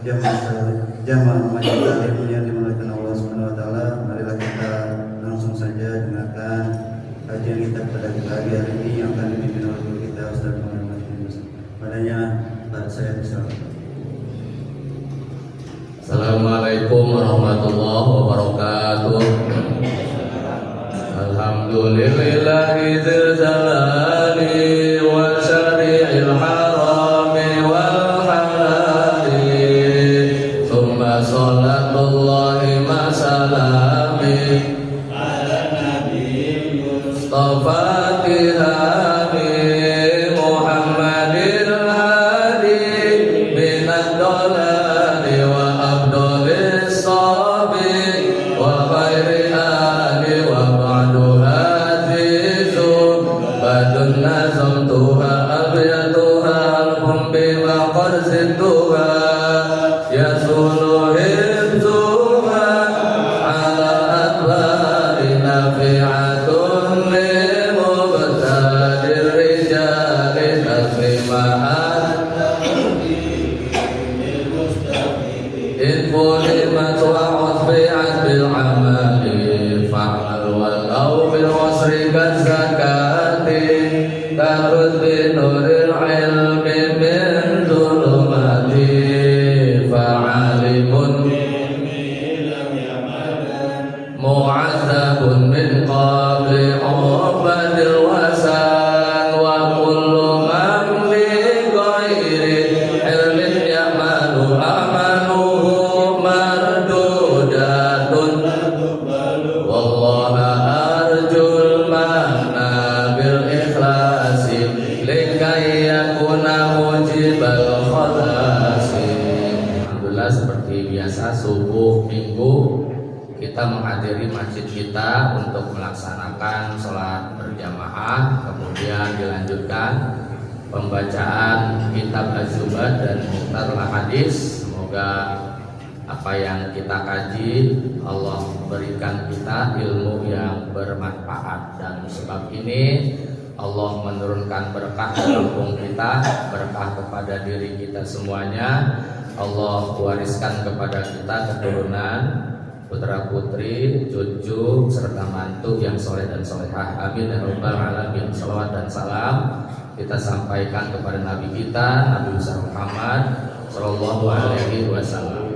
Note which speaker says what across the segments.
Speaker 1: jamaah majelis taklim yang dimuliakan Allah Subhanahu wa taala. Marilah kita langsung saja dengarkan kajian kita pada pagi hari ini yang akan dipimpin oleh guru kita Ustaz Muhammad Yunus. Padanya saya persilakan.
Speaker 2: Assalamualaikum warahmatullahi wabarakatuh. Alhamdulillahi dzil jalali wa syari'il harami wal halali. Tsumma sholatullahi ma salami ala nabiyil mustafa tihami Muhammadil hadi minad dolali wa abdolis sabi wa khairi ali wa badun nazamtuha abyatuha alhum bima qad zidtuha yasulu hibzuha ala adbari nafi'atun limubtadir rijali taslimahan infulimat wa usbi'at bil amali fa'al walau bil wasri kazakati tarud binuril ilmi min zulumati fa'alimun mu'adzabun min qabli ubadil wasan wa kullu man li ghairi ilmin ya'malu amaluhu mardudatun wallaha arjul mana bil ikhlasi likai yakuna mujibal khalasi. Alhamdulillah, seperti biasa subuh minggu kita menghadiri masjid kita untuk melaksanakan sholat berjamaah, kemudian dilanjutkan pembacaan kitab Az-Zubad dan Mukhtarul Hadis. Semoga apa yang kita kaji Allah berikan kita ilmu yang bermanfaat, dan sebab ini Allah menurunkan berkah ke kampung kita, berkah kepada diri kita semuanya. Allah wariskan kepada kita keturunan putra putri, cucu serta mantu yang soleh dan solehah. Amin ya rabbal alamin. Salawat dan salam kita sampaikan kepada Nabi kita Nabi Muhammad sallallahu alaihi wasallam.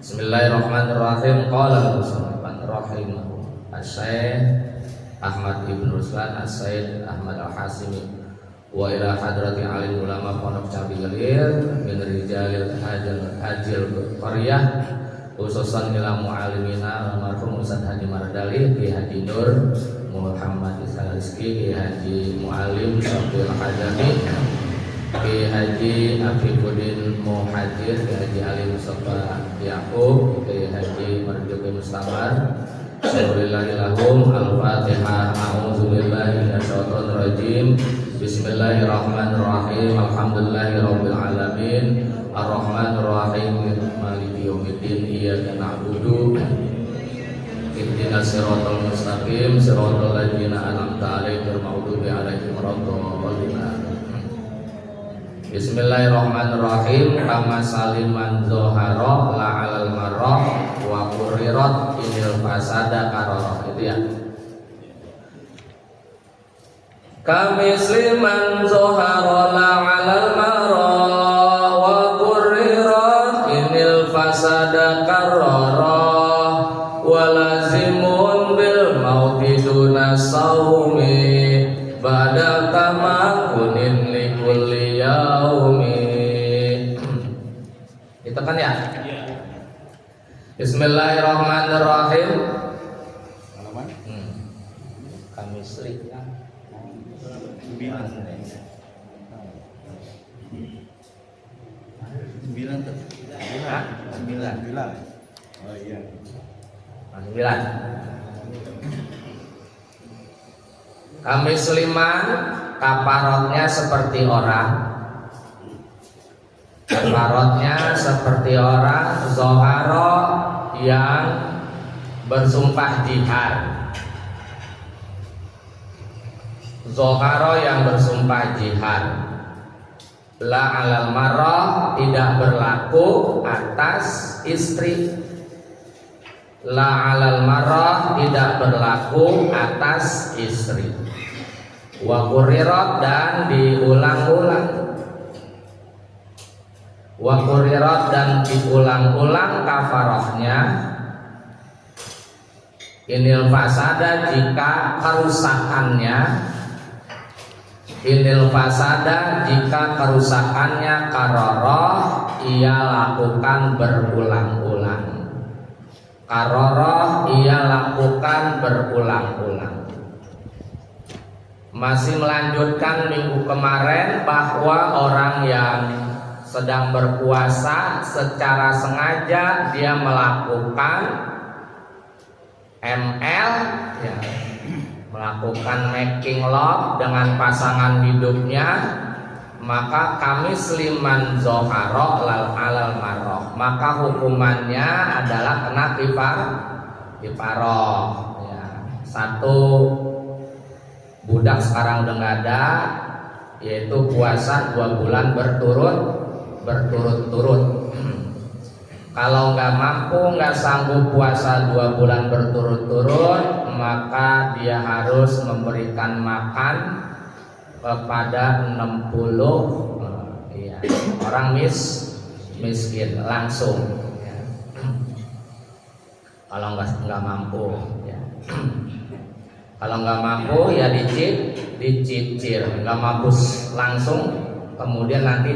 Speaker 2: Bismillahirrahmanirrahim. Qala Rasulullah rahimahullah Asy-Syaikh Ahmad Ibn Ruslan As-Said Ahmad Al-Hasimi wa ila hadrati alim ulama pondok Cabi Gelir min rijalil hajil qaryah khususan ila muallimina almarhum Ustaz Haji Mardali Ki Haji Nur Muhammad Isa Rizki, Ki Haji Muallim Syafil Hajami, Ki Haji Afifuddin Muhajir, Ki Haji Ali Mustafa Yaqub, Ki Haji Marjuki Mustamar. Bismillahirrahmanirrahim. Al-Fatihah. A'udzubillahi minasyaitonir rajim. Bismillahirrahmanirrahim. Alhamdulillahirabbil alamin. Ar-Rahmanir Rahim. Maliki yaumiddin. Iyyaka na'budu ihdinas siratal mustaqim siratal ladzina an'amta 'alaihim ghairil maghdubi 'alaihim waladdallin. Bismillahirrahmanirrahim. Kama saliman zoharo la alal marroh wa kurirat inil fasada karoroh. Itu ya. Kami sliman zoharo la alal marroh wa kurirat inil fasada karoroh walazimun bil mauti duna saumi ba'da tamakunin likulli yaumi. Itu kan ya? Bismillahirrahmanirrahim. Kami sering ya. 9.
Speaker 1: Oh iya.
Speaker 2: 9. Kami seliman kaparotnya seperti orang. Kaparotnya seperti orang zoharo yang bersumpah jihad. Zoharo yang bersumpah jihad. La alal marah, tidak berlaku atas istri. La alal marah, tidak berlaku atas istri. Wa qurrirat, dan diulang-ulang. Wa qurrirat, dan diulang-ulang kafarahnya. Inil fasada, jika kerusakannya. Inil fasada, jika kerusakannya karoroh, ia lakukan berulang-ulang. Karoroh, ia lakukan berulang-ulang. Masih melanjutkan minggu kemarin bahwa orang yang sedang berpuasa secara sengaja dia melakukan ML, ya, melakukan making love dengan pasangan hidupnya, maka kamis liman zoharo lal alal maroh, maka hukumannya adalah kena kifaroh. Ya. Satu, budak sekarang udah nggak ada, yaitu puasa 2 bulan berturut-turut. Kalau nggak mampu, nggak sanggup puasa 2 bulan berturut-turut, maka dia harus memberikan makan kepada 60 orang miskin langsung. Ya. Kalau nggak mampu, ya. Kalau nggak mampu ya dicicil, nggak mampu langsung, kemudian nanti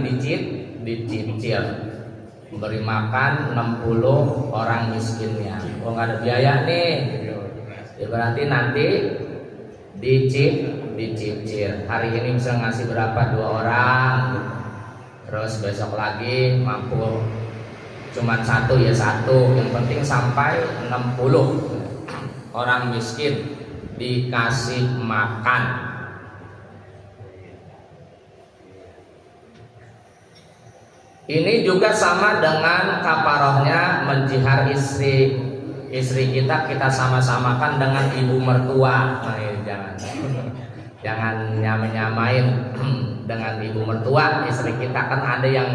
Speaker 2: dicicil. Beri makan 60 orang miskinnya. Oh nggak ada biaya nih, ya berarti nanti dicicil. Hari ini bisa ngasih berapa, 2 orang, terus besok lagi mampu cuma 1 ya 1. Yang penting sampai 60 orang miskin dikasih makan. Ini juga sama dengan kaparohnya menjihar istri kita sama-samakan dengan ibu mertua. Nah, jangan nyamain dengan ibu mertua istri kita. Kan ada yang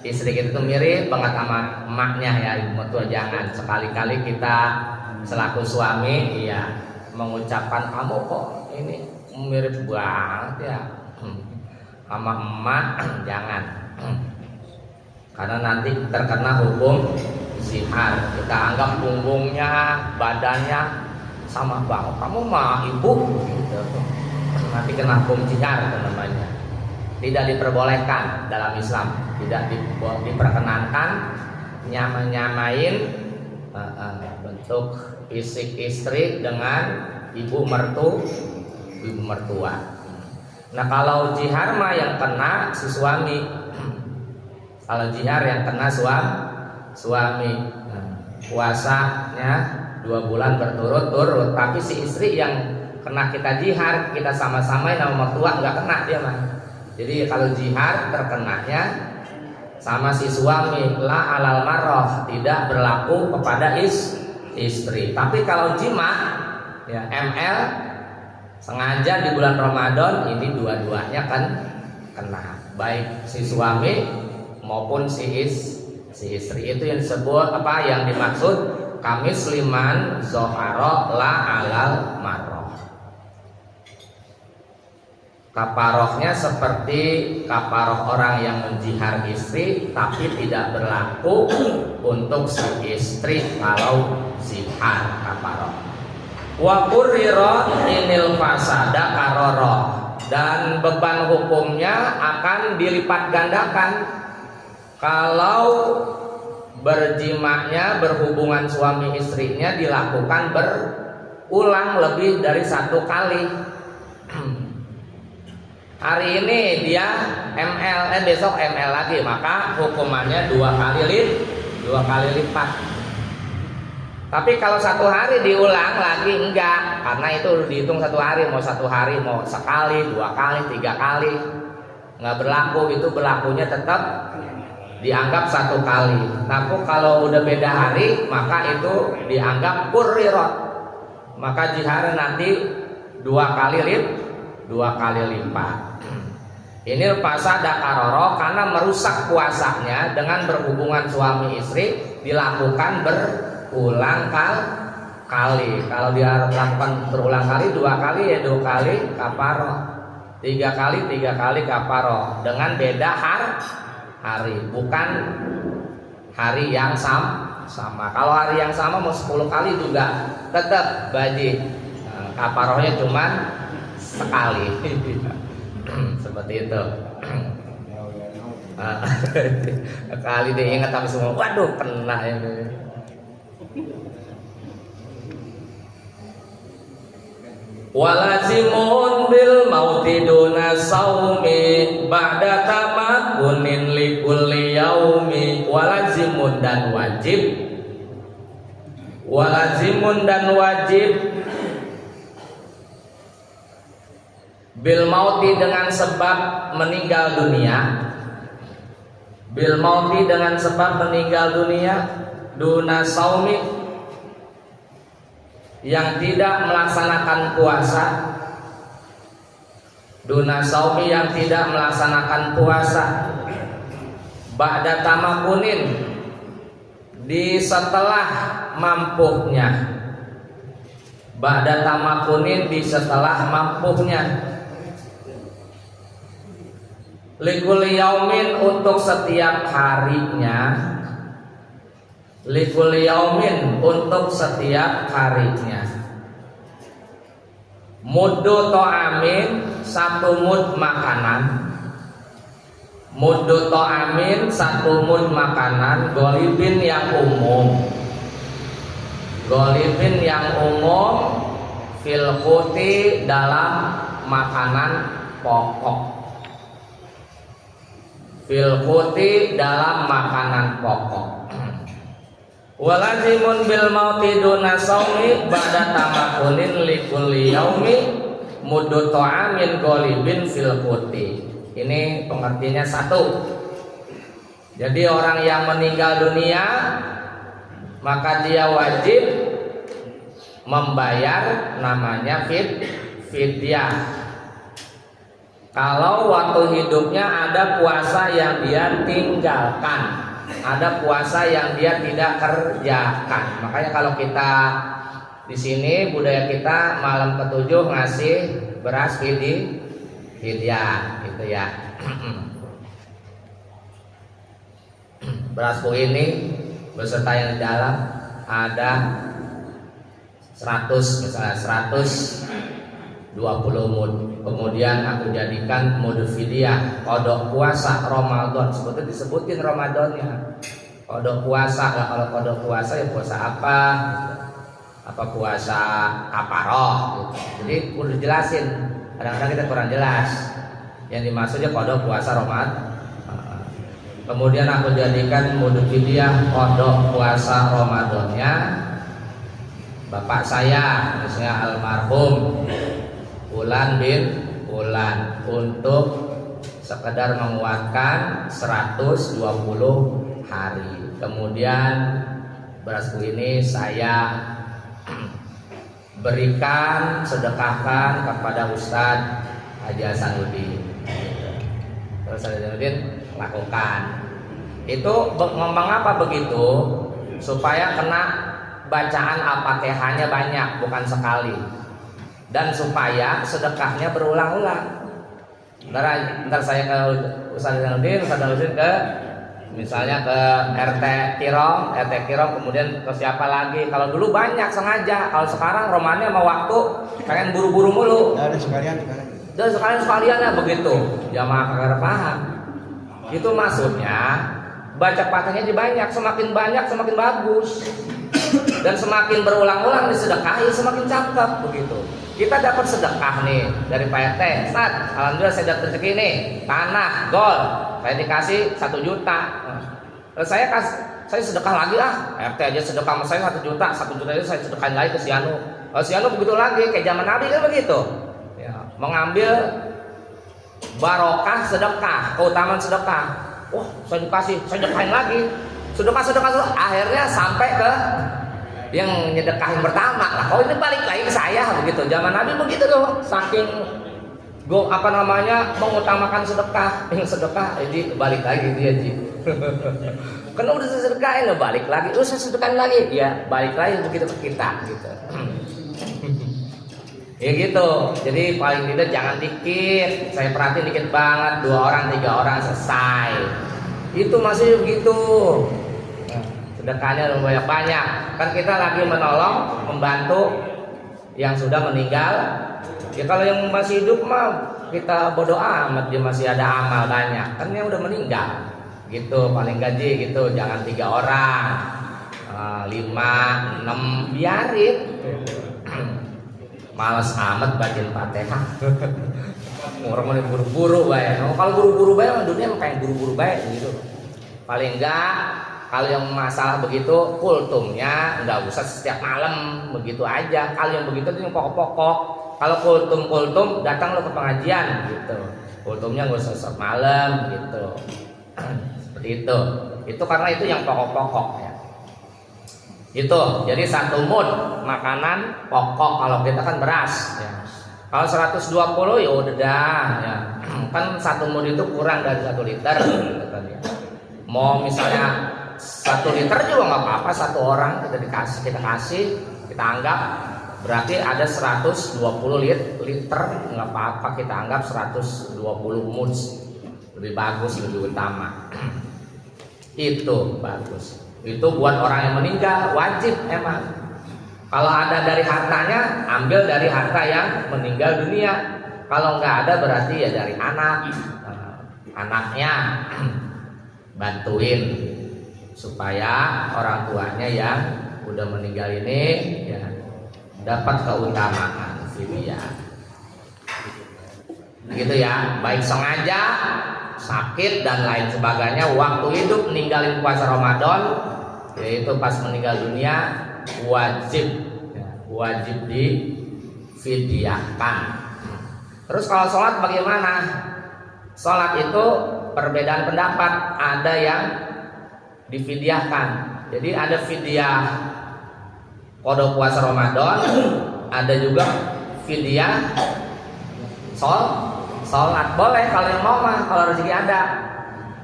Speaker 2: istri kita itu mirip banget sama emaknya, ya ibu mertua. Jangan sekali-kali kita selaku suami ya mengucapkan, kamu kok ini mirip banget ya sama emak. Jangan, karena nanti terkena hukum zihar. Kita anggap punggungnya, badannya sama banget, kamu mah ibu gitu. Nanti kena hukum zihar namanya. Tidak diperbolehkan dalam Islam, tidak diperkenankan nyamain bentuk fisik istri dengan ibu mertua. Nah kalau jihar mah yang kena si suami. Kalau jihar yang kena suami. Puasanya 2 bulan berturut-turut, tapi si istri yang kena kita jihar, kita sama-samain sama mertua, nggak kena dia mah. Jadi kalau jihar terkenanya sama si suami. La alal marroh, tidak berlaku kepada istri. Tapi kalau jima ya ML sengaja di bulan Ramadan, ini dua-duanya kan kena, baik si suami maupun si istri. Itu yang disebut apa, yang dimaksud kamis liman zoharo la alal marroh. Kaparohnya seperti kaparoh orang yang menjihar istri, tapi tidak berlaku untuk si istri kalau zihar kaparoh. Wa qurrirat inil fasada karoroh, dan beban hukumnya akan dilipat gandakan. Kalau berjimanya, berhubungan suami istrinya dilakukan berulang lebih dari 1 kali. Hari ini dia ML, besok ML lagi, maka hukumannya 2 kali lipat. Tapi kalau 1 hari diulang lagi enggak, karena itu dihitung 1 hari, mau 1 hari, mau sekali, 2 kali, 3 kali, nggak berlaku. Itu berlakunya tetap dianggap 1 kali. Tapi kalau udah beda hari, maka itu dianggap qurrirat. Maka jihar nanti 2 kali lipat. Ini fasada karoro karena merusak puasanya dengan berhubungan suami istri dilakukan berulang kali. Kalau dia lakukan berulang kali 2 kali ya 2 kali kaparo, 3 kali kaparo dengan beda hari, bukan hari yang sama. Kalau hari yang sama mau 10 kali juga tetap wajib. Kaparohnya cuman sekali. Seperti itu. Kali diingat tapi semua, waduh pernah ini. Walazimun bil mauti duna saumi ba'da tamakunin likulli yaumi. Walazimun dan wajib bil mauti dengan sebab meninggal dunia. Bil mauti dengan sebab meninggal dunia duna saumi yang tidak melaksanakan puasa. Duna saumi yang tidak melaksanakan puasa. Ba'da tamakunin di setelah mampuhnya. Ba'da tamakunin di setelah mampuhnya. Likul yaumin untuk setiap harinya. Likul yaumin untuk setiap harinya. Muddu to'amin 1 mud makanan. Muddu to'amin 1 mud makanan. Golibin yang umum. Golibin yang umum fil quti dalam makanan pokok. Fil quti dalam makanan pokok. Walazimun bil mauti duna saumi ba'da tamakunin likulli yaumi muddu ta'amin golibin fil quti. Ini pengertiannya 1. Jadi orang yang meninggal dunia maka dia wajib membayar namanya fidyah. Kalau waktu hidupnya ada puasa yang dia tinggalkan, ada puasa yang dia tidak kerjakan. Makanya kalau kita di sini budaya kita malam ke-7 ngasih beras fidyah gitu ya. Berasku ini beserta yang di dalam ada 100 misalnya 120 mud. Kemudian aku jadikan mud fidyah kodok puasa Ramadan. Sebetulnya disebutin Ramadannya. Kodok puasa lah, kalau kodok puasa ya puasa apa? Apa puasa kaparoh gitu. Jadi udah jelasin. Kadang-kadang kita kurang jelas. Yang dimaksudnya kodok puasa Ramadan. Kemudian aku jadikan mud fidyah kodok puasa Ramadannya bapak saya, misalnya almarhum Fulan bin Fulan, untuk sekedar menguatkan 120 hari. Kemudian berasku ini saya berikan, sedekahkan kepada Ustadz Haji Hasanuddin. Terus Hasanuddin lakukan. Itu ngomong apa begitu? Supaya kena bacaan Al-Fatihahnya banyak, bukan sekali. Dan supaya sedekahnya berulang-ulang. Ntar saya ke Ustadz Hasanuddin ke misalnya ke RT Tirong, kemudian ke siapa lagi. Kalau dulu banyak sengaja, kalau sekarang romannya mau waktu pengen buru-buru mulu. Dan sekalian ya begitu. Jamaah kagak paham. Itu maksudnya baca Fatihahnya banyak, semakin banyak semakin bagus. Dan semakin berulang-ulang disedekahi semakin cakep begitu. Kita dapat sedekah nih dari Pak RT. Ustaz, alhamdulillah saya dapat rezeki nih, tanah, gol. Saya dikasih 1 juta. Terus saya sedekah lagi lah. RT aja sedekah sama saya 1 juta, 1 juta itu saya sedekahin lagi ke si Anu. Si Anu begitu lagi, kayak zaman Nabi kan begitu. Ya, mengambil barokah sedekah, keutamaan sedekah. Wah, saya dikasih, saya sedekahin lagi. Sedekah, akhirnya sampai ke yang nyedekahin pertama lah. Oh ini balik lagi ke saya begitu. Zaman Nabi begitu tuh, saking mengutamakan sedekah, yang sedekah jadi balik lagi dia ji. Kan udah sedekahin balik lagi, saya sedekahin lagi, ya balik lagi begitu ke kita gitu. Ya gitu. Jadi paling tidak jangan dikit. Saya perhatiin dikit banget, 2 orang 3 orang selesai. Itu masih begitu. Sedekahnya banyak-banyak. Kan kita lagi menolong, membantu yang sudah meninggal. Ya kalau yang masih hidup mah kita bodoh amat, dia masih ada amal banyak. Kan yang udah meninggal. Gitu paling gaji gitu, jangan 3 orang. 5, 6 biarin. Males amat bacain Fatihah. Orang mau buru-buru bae. Kalau buru-buru bae dunia pengen buru-buru bae gitu. Paling enggak kalau yang masalah begitu kultumnya enggak usah setiap malam begitu aja. Kalau yang begitu itu yang pokok-pokok. Kalau kultum datang lo ke pengajian gitu. Kultumnya enggak usah setiap malam gitu. Seperti itu. Itu karena itu yang pokok-pokok ya. Itu jadi 1 mud makanan pokok kalau kita kan beras ya. Kalau 120 ya udah dah ya. Kan 1 mud itu kurang dari 1 liter gitu kan ya. Mau misalnya 1 liter juga nggak apa-apa, 1 orang kita kasih kita anggap berarti ada 120 liter, nggak apa-apa kita anggap 120 mud, lebih bagus, lebih utama. Itu bagus. Itu buat orang yang meninggal wajib emang. Kalau ada dari hartanya, ambil dari harta yang meninggal dunia. Kalau nggak ada berarti ya dari anaknya bantuin supaya orang tuanya yang udah meninggal ini ya dapat keutamaan fidyah. Gitu ya, baik sengaja, sakit dan lain sebagainya, waktu hidup ninggalin puasa Ramadan, yaitu pas meninggal dunia wajib difidyahkan. Terus kalau sholat bagaimana? Sholat itu perbedaan pendapat, ada yang difidyahkan. Jadi ada fidyah qada puasa Ramadan, ada juga fidyah sholat. Boleh kalau yang mau mah, kalau rezeki ada.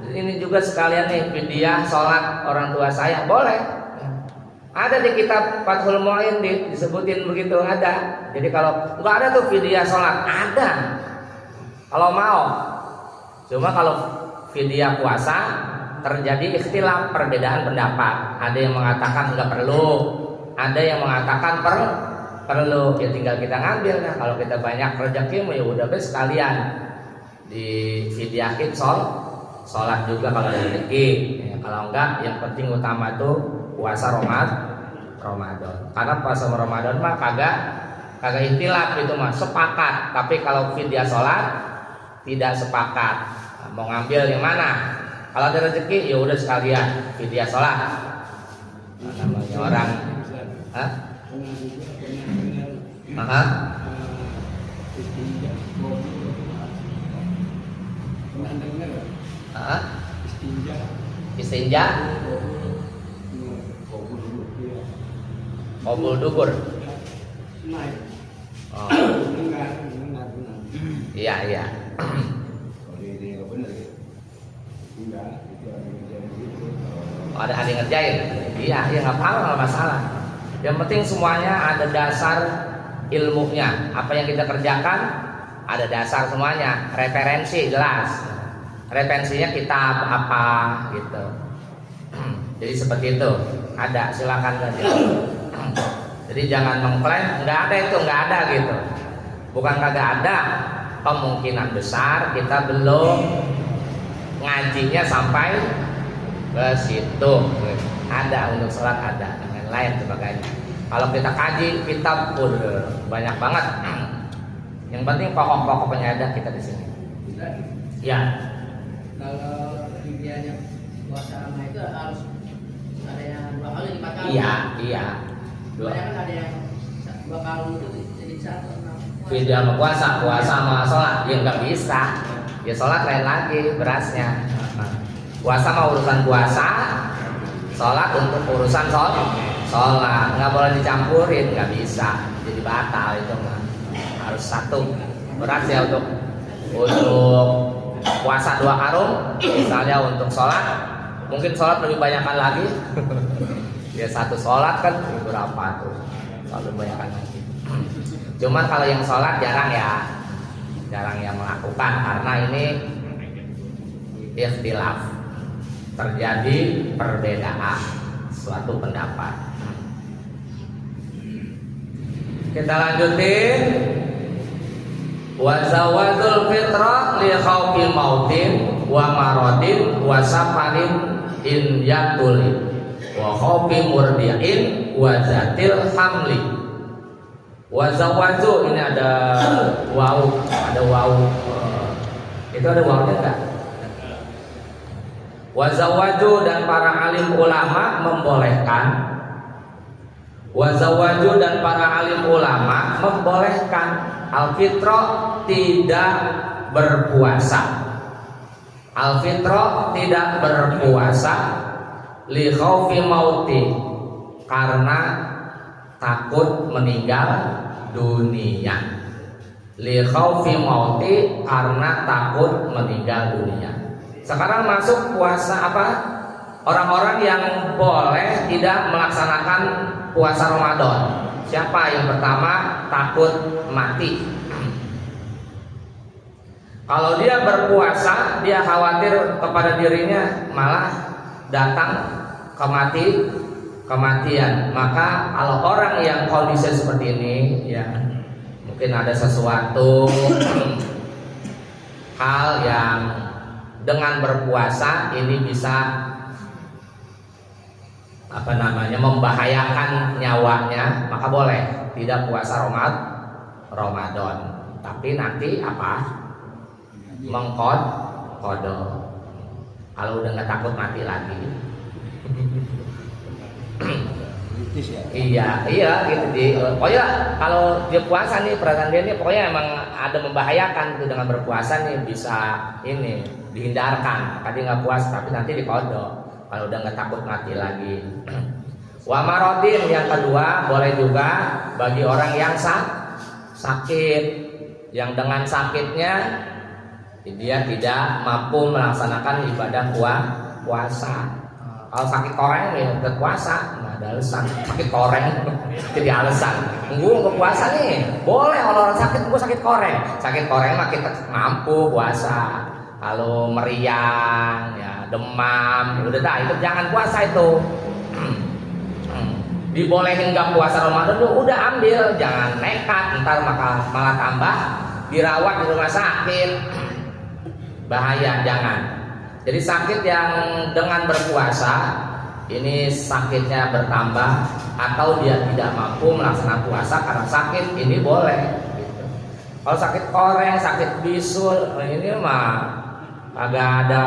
Speaker 2: Ini juga sekalian nih fidyah sholat orang tua saya, boleh. Ada di kitab Fathul Mu'in disebutin begitu, ada. Jadi kalau nggak ada tuh fidyah sholat, ada. Kalau mau. Cuma kalau fidyah puasa terjadi ikhtilaf, perbedaan pendapat. Ada yang mengatakan nggak perlu, ada yang mengatakan perlu. Ya tinggal kita ngambil. Nah, kalau kita banyak rezeki ya udah sekalian di fidyahin sholat juga kalau ada rezeki. Ya, kalau enggak, yang penting utama tuh puasa Ramadan. Karena puasa Ramadan mah kagak ikhtilaf itu mah sepakat. Tapi kalau fidyah sholat tidak sepakat. Nah, mau ngambil yang mana? Kalau ada rezeki ya udah sekalian fidyah sholat. Nah, namanya orang, hah? Istinja Qabul dubur. Oh. Iya. Ada yang ngerjain. Iya nggak apa-apa, nggak masalah. Yang penting semuanya ada dasar ilmunya. Apa yang kita kerjakan ada dasar semuanya, referensi jelas. Referensinya kitab apa gitu. Jadi seperti itu. Ada, silakan saja. Jadi jangan mengklaim nggak ada gitu. Bukan kagak ada, kemungkinan besar kita belum ngajinya sampai ke situ. Ada untuk sholat, ada dengan lain sebagainya. Kalau kita kaji kitab pun banyak banget. Yang penting pokok-pokoknya ada kita di sini. Ya.
Speaker 3: Kalau fidyahnya puasa sama itu harus ada yang 2 kali 4 kali.
Speaker 2: Iya.
Speaker 3: Banyak kan ada yang 2 kali itu jadi 1.
Speaker 2: Fidyah sama puasa sama sholat ya nggak bisa. Ya sholat lain lagi berasnya. Puasa mau urusan puasa, sholat untuk urusan sholat. Nggak boleh dicampurin, nggak bisa. Jadi batal itu mah. Harus satu. Beras ya untuk untuk puasa 2 karung, misalnya untuk sholat, mungkin sholat lebih banyakkan lagi. Ya 1 sholat kan berapa tuh? Lebih banyakkan lagi. Cuman kalau yang sholat jarang yang melakukan karena ini ikhtilaf, terjadi perbedaan suatu pendapat. Kita lanjutin. Wa zawazul fitrah li khaufi mautin wa maradin wa safarin in yatuli wa khaufi murdiin wa zatil hamli. Wa zawazu ini ada waw, itu ada wawnya enggak? Wa zawaju dan para alim ulama membolehkan. Wa zawaju dan para alim ulama membolehkan al-fitrah tidak berpuasa. Al-fitrah tidak berpuasa li khaufi mauti karena takut meninggal dunia. Li khaufi mauti karena takut meninggal dunia. Sekarang masuk puasa apa? Orang-orang yang boleh tidak melaksanakan puasa Ramadan. Siapa yang pertama? Takut mati. Kalau dia berpuasa, dia khawatir kepada dirinya malah datang kematian. Maka kalau orang yang kondisi seperti ini, ya mungkin ada sesuatu hal yang dengan berpuasa ini bisa membahayakan nyawanya, maka boleh tidak puasa Ramadan. Tapi nanti mengkodok. Kalau udah nggak takut mati lagi. Iya gitu. Pokoknya kalau dia puasa nih, perasaan dia nih pokoknya emang ada membahayakan tuh dengan berpuasa nih, bisa ini dihindarkan. Tadi nggak puasa tapi nanti dikodok. Kalau udah nggak takut mati lagi. Wa maradin yang kedua boleh juga bagi orang yang sakit, yang dengan sakitnya dia tidak mampu melaksanakan ibadah puasa. Kalau sakit koreng ya ke puasa, nggak ada alasan. Sakit koreng jadi alasan. Gue puasa nih, boleh kalau orang sakit, gue sakit koreng. Sakit koreng mah kita mampu puasa. Kalau meriang, ya demam, udah dah itu jangan puasa itu. Dibolehin nggak puasa Ramadan tuh udah ambil, jangan nekat, ntar malah tambah dirawat di rumah sakit. Bahaya, jangan. Jadi sakit yang dengan berpuasa ini sakitnya bertambah atau dia tidak mampu melaksanakan puasa karena sakit, ini boleh gitu. Kalau sakit koreng, sakit bisul, ini mah agak ada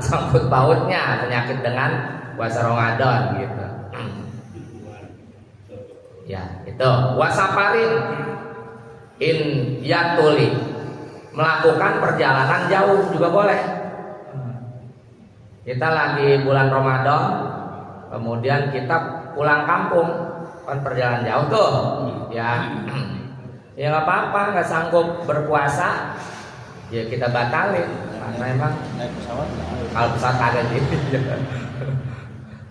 Speaker 2: sangkut pautnya penyakit dengan puasa Ramadan gitu. Ya, itu wasaparin in yatuli, melakukan perjalanan jauh juga boleh. Kita lagi bulan Ramadan, kemudian kita pulang kampung, kan perjalanan jauh tuh. Ya nggak apa-apa, nggak sanggup berpuasa, ya kita batalin. Karena emang kalau pesawat ada gitu.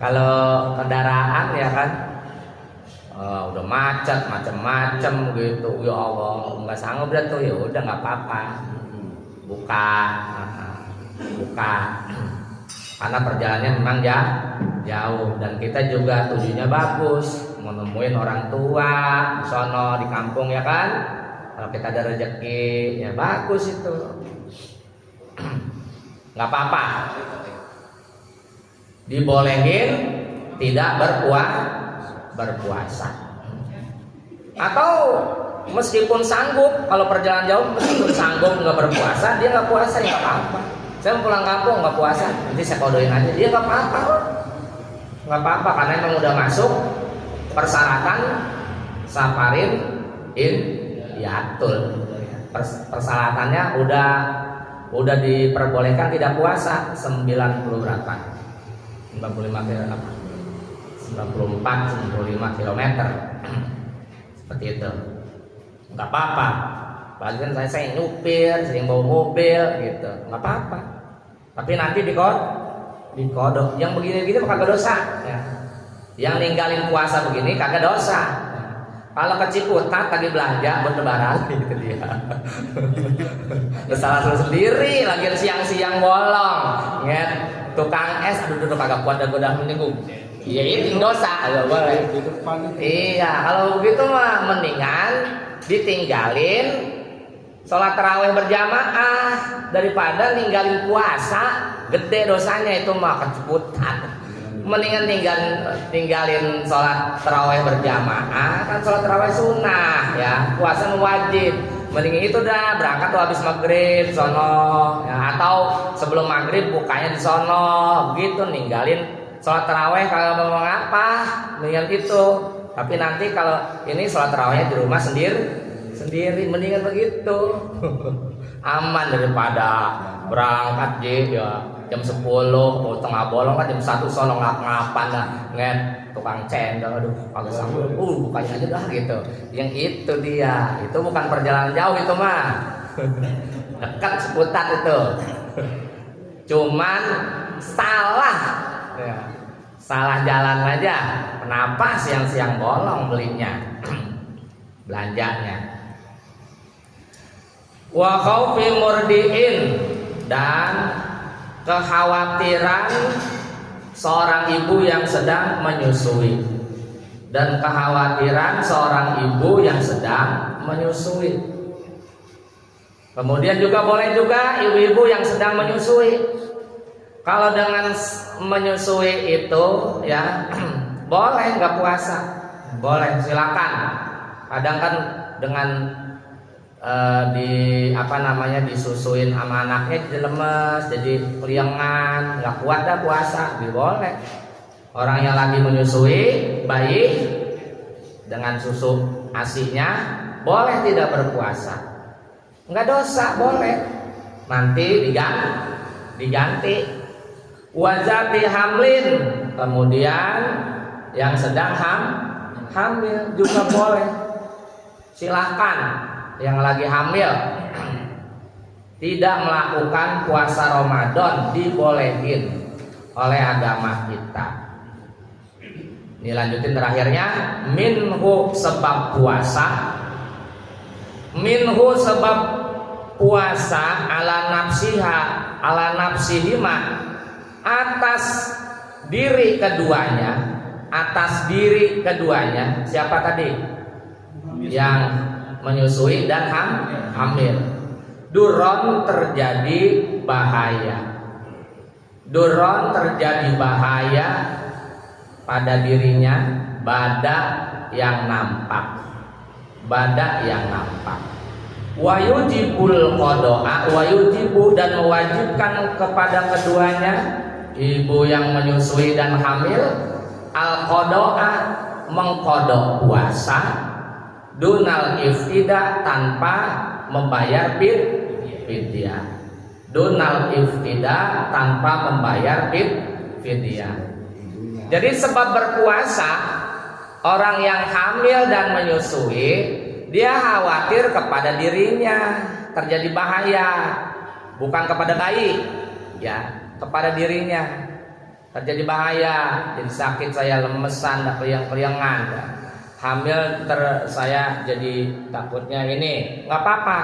Speaker 2: Kalau kendaraan ya kan, udah macet macam-macam gitu. Ya Allah, nggak sanggup dah tuh, ya udah nggak apa-apa. Buka. Karena perjalanannya memang jauh dan kita juga tujuannya bagus, menemuin orang tua di sono di kampung ya kan. Kalau kita ada rezeki ya bagus itu. Nggak apa-apa. Dibolehin tidak berpuasa. Atau meskipun sanggup, kalau perjalanan jauh meskipun sanggup nggak berpuasa, dia nggak puasa ya nggak apa-apa. Saya mau pulang kampung nggak puasa, nanti saya kodoin aja, dia nggak apa-apa karena emang udah masuk persyaratan safarin in yatul. Persyaratannya udah diperbolehkan tidak puasa 90 berapa? 95 km seperti itu, nggak apa-apa. apalagi kan saya yang nyupir, saya yang bawa mobil gitu, nggak apa-apa. Tapi nanti dikodok. Yang begini-begini kagak dosa ya. Yang ninggalin puasa begini kagak dosa. Kalau ke Ciputat lagi belanja buat lebaran gitu dia. Salah sendiri lagi siang-siang bolong. Nget, tukang es aduh kagak kuat dan godah meninggung. Ya ini dosa, enggak boleh. Iya, kalau begitu mah mendingan ditinggalin sholat tarawih berjamaah daripada ninggalin puasa, gede dosanya itu mah ke Ciputat. Mendingan tinggalin sholat tarawih berjamaah, kan sholat tarawih sunnah ya, puasa wajib. Mending itu dah berangkat tuh habis maghrib sono ya, atau sebelum maghrib bukanya di sono, begitu ninggalin sholat tarawih. Kalau mau apa mendingan itu. Tapi nanti kalau ini sholat tarawihnya di rumah sendiri mendingan begitu. Aman daripada berangkat ya jam 10 tengah bolong kan jam 1 sono ngapan dah nget tukang cendol aduh agak sambal bukanya aja dah gitu. Yang itu dia, itu bukan perjalanan jauh itu mah dekat Ciputat itu, cuman salah ya. Salah jalan aja. Kenapa siang-siang bolong belinya belanjanya. Wa khaufi murdiin, dan kekhawatiran seorang ibu yang sedang menyusui, dan kekhawatiran seorang ibu yang sedang menyusui. Kemudian juga boleh juga ibu-ibu yang sedang menyusui. Kalau dengan menyusui itu ya boleh nggak puasa, boleh silakan. Kadang kan dengan disusuin sama anaknya jadi lemes, jadi keliengan, nggak kuat dah puasa, boleh. Orang yang lagi menyusui bayi dengan susu ASI-nya boleh tidak berpuasa, nggak dosa, boleh. Nanti diganti. Wajati hamlin, kemudian yang sedang hamil juga boleh, silahkan. Yang lagi hamil tidak melakukan puasa Ramadan dibolehin oleh agama kita. Ini lanjutin terakhirnya, minhu sebab puasa, minhu sebab puasa ala nafsihima, atas diri keduanya. Siapa tadi? Yang menyusui dan hamil. Duron terjadi bahaya. Duron terjadi bahaya pada dirinya, badak yang nampak. Wayujibul qado'a, wayujibu, dan mewajibkan kepada keduanya, ibu yang menyusui dan hamil, al qado'a, mengkodok puasa, dunal iftida, tanpa membayar fidyah. Dunal iftida, tanpa membayar fidyah. Jadi sebab berpuasa, orang yang hamil dan menyusui, dia khawatir kepada dirinya terjadi bahaya, bukan kepada bayi, ya, kepada dirinya terjadi bahaya. Jadi sakit, saya lemesan, keliang-keliangan, ya. Hamil saya jadi takutnya ini, nggak apa-apa.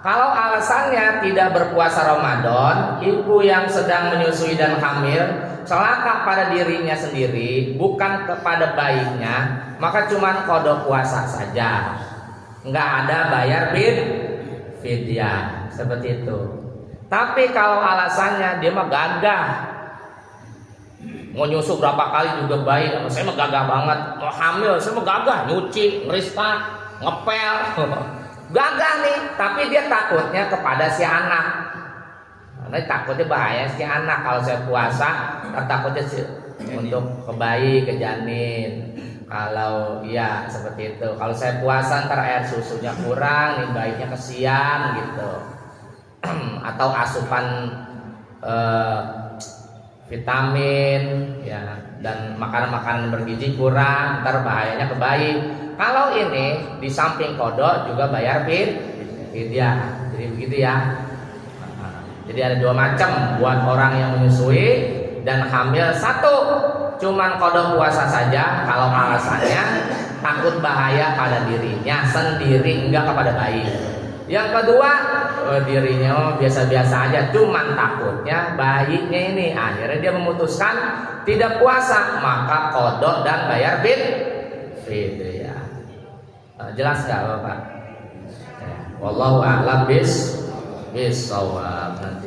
Speaker 2: Kalau alasannya tidak berpuasa Ramadan, ibu yang sedang menyusui dan hamil celaka pada dirinya sendiri, bukan kepada bayinya, maka cuma kodok puasa saja, nggak ada bayar fidyah, seperti itu. Tapi kalau alasannya dia mah gagah, mau nyusu berapa kali juga baik, saya mah gagah banget, mau hamil saya mah gagah, nyuci, ngerista, ngepel, gagah nih. Tapi dia takutnya kepada si anak, karena takutnya bahaya si anak. Kalau saya puasa, takutnya untuk ke bayi, ke janin. Kalau ya seperti itu. Kalau saya puasa ntar air susunya kurang, nih bayinya kesian gitu. Atau asupan vitamin ya, dan makanan-makanan bergizi kurang, ntar bahayanya ke bayi. Kalau ini di samping kodok juga bayar fidyah. Jadi begitu ya. Jadi ada dua macam buat orang yang menyusui dan hamil. Satu, cuman qada puasa saja kalau alasannya takut bahaya pada dirinya sendiri, enggak kepada bayi. Yang kedua, dirinya biasa-biasa aja, cuman takutnya bayinya ini. Akhirnya dia memutuskan tidak puasa, maka qada dan bayar fidyah. Jelas nggak Bapak? Wallahu a'lam bis shawab. Nanti